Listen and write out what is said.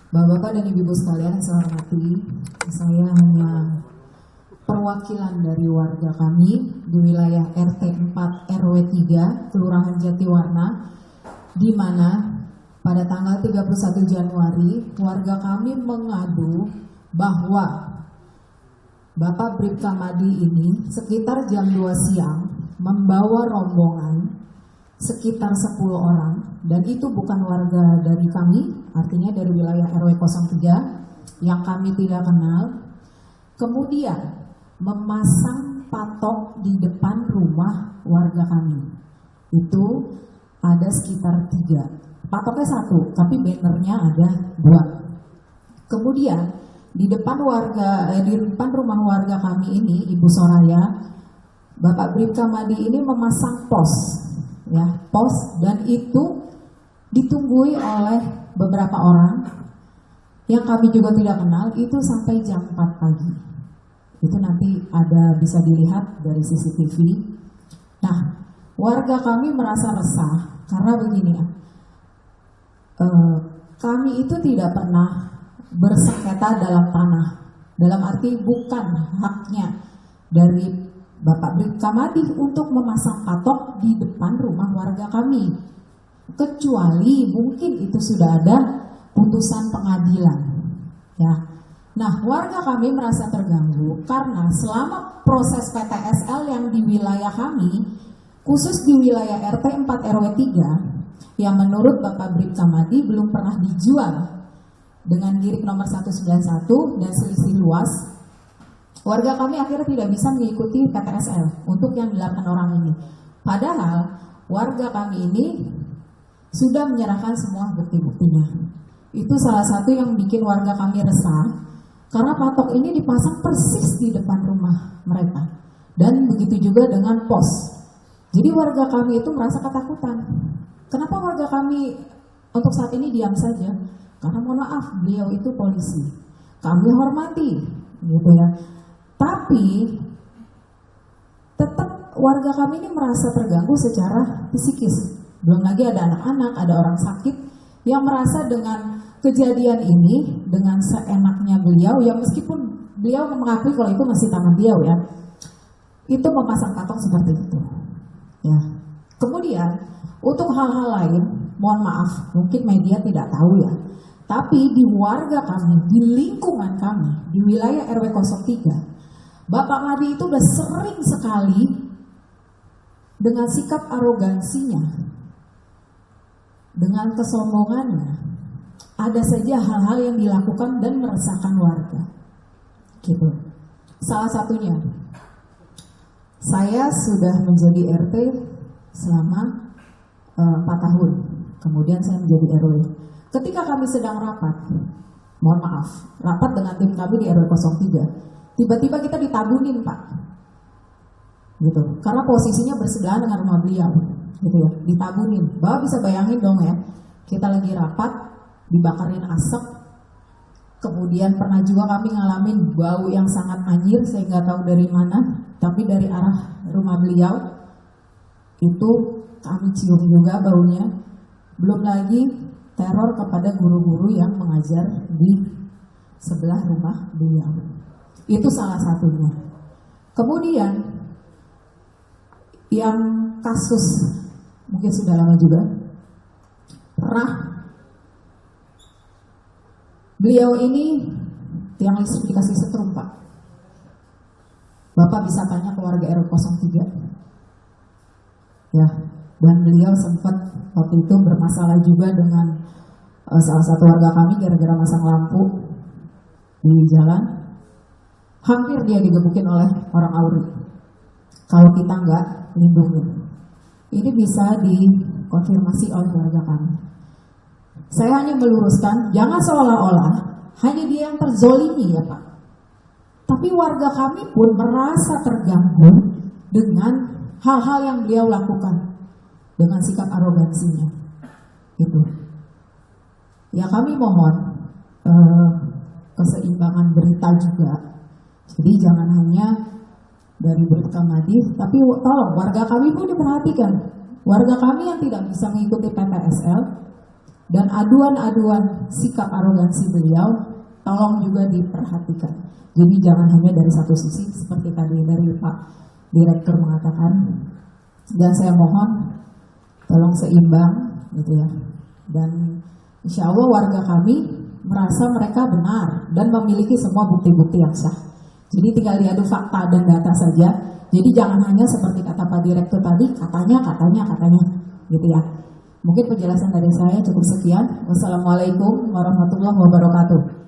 Bapak-bapak dan ibu-ibu sekalian yang saya hormati, saya hanya perwakilan dari warga kami di wilayah RT 4 RW 3 Kelurahan Jatiwarna, di mana pada tanggal 31 Januari warga kami mengadu bahwa Bapak Bribka Madi ini sekitar jam 2 siang membawa rombongan sekitar 10 orang, dan itu bukan warga dari kami, artinya dari wilayah RW 03 yang kami tidak kenal. Kemudian memasang patok di depan rumah warga kami. Itu ada sekitar 3. Patoknya 1, tapi bannernya ada 2. Kemudian di depan rumah warga kami ini, Ibu Soraya, Bapak Bribka Madi ini memasang pos, dan itu ditunggui oleh beberapa orang yang kami juga tidak kenal, itu sampai jam 4 pagi. Itu nanti ada bisa dilihat dari CCTV. Nah, warga kami merasa resah karena begini ya, kami itu tidak pernah bersengketa dalam tanah, dalam arti bukan haknya dari Bapak Bribka Madi untuk memasang patok di depan rumah warga kami, kecuali mungkin itu sudah ada putusan pengadilan, ya. Nah, warga kami merasa terganggu karena selama proses PTSL yang di wilayah kami, khusus di wilayah RT 4 RW 3, yang menurut Bapak Bribka Madi belum pernah dijual dengan GIRIK nomor 191 dan selisih luas, warga kami akhirnya tidak bisa mengikuti PTSL untuk yang 8 orang ini. Padahal warga kami ini sudah menyerahkan semua bukti-buktinya. Itu salah satu yang bikin warga kami resah, karena patok ini dipasang persis di depan rumah mereka. Dan begitu juga dengan pos. Jadi warga kami itu merasa ketakutan. Kenapa warga kami untuk saat ini diam saja? Karena mohon maaf, beliau itu polisi. Kami hormati, gitu ya. Tapi tetap warga kami ini merasa terganggu secara psikis. Belum lagi ada anak-anak, ada orang sakit yang merasa dengan kejadian ini, dengan seenaknya beliau, yang meskipun beliau mengakui kalau itu masih tangan beliau ya, itu memasang patok seperti itu. Ya. Kemudian untuk hal-hal lain, mohon maaf, mungkin media tidak tahu ya. Tapi di warga kami, di lingkungan kami, di wilayah RW 03, Bapak Madi itu udah sering sekali dengan sikap arogansinya, dengan kesombongannya, ada saja hal-hal yang dilakukan dan meresahkan warga. Gitu. Salah satunya, saya sudah menjadi RT selama 4 tahun. Kemudian saya menjadi RW. Ketika kami sedang rapat, mohon maaf, rapat dengan tim kami di RW 03, tiba-tiba kita ditabunin Pak, gitu. Karena posisinya bersebelahan dengan rumah beliau, gitu ya, ditabunin. Bapak bisa bayangin dong ya, kita lagi rapat, dibakarin asap, kemudian pernah juga kami ngalamin bau yang sangat anjir, saya nggak tahu dari mana, tapi dari arah rumah beliau, itu kami cium juga baunya. Belum lagi teror kepada guru-guru yang mengajar di sebelah rumah beliau. Itu salah satunya. Kemudian yang kasus mungkin sudah lama juga, pernah beliau ini yang listrik dikasih setrum Pak. Bapak bisa tanya ke warga RW 03. Ya, dan beliau sempat waktu itu bermasalah juga dengan salah satu warga kami gara-gara masang lampu di jalan. Hampir dia digebukin oleh orang Auri. Kalau kita nggak lindungi. Ini bisa dikonfirmasi oleh warga kami. Saya hanya meluruskan, jangan seolah-olah hanya dia yang terzolimi ya Pak. Tapi warga kami pun merasa terganggu dengan hal-hal yang beliau lakukan, dengan sikap arogansinya. Gitu. Ya kami mohon keseimbangan berita juga. Jadi jangan hanya dari Bribka Madi, tapi tolong warga kami pun diperhatikan. Warga kami yang tidak bisa mengikuti PTSL, Dan aduan-aduan sikap arogansi beliau tolong juga diperhatikan. Jadi jangan hanya dari satu sisi seperti tadi dari Pak Direktur mengatakan. Dan saya mohon tolong seimbang gitu ya. Dan insya Allah warga kami merasa mereka benar dan memiliki semua bukti-bukti yang sah. Jadi tinggal diadu fakta dan data saja. Jadi jangan hanya seperti kata Pak Direktur tadi, katanya, gitu ya. Mungkin penjelasan dari saya cukup sekian. Wassalamualaikum warahmatullahi wabarakatuh.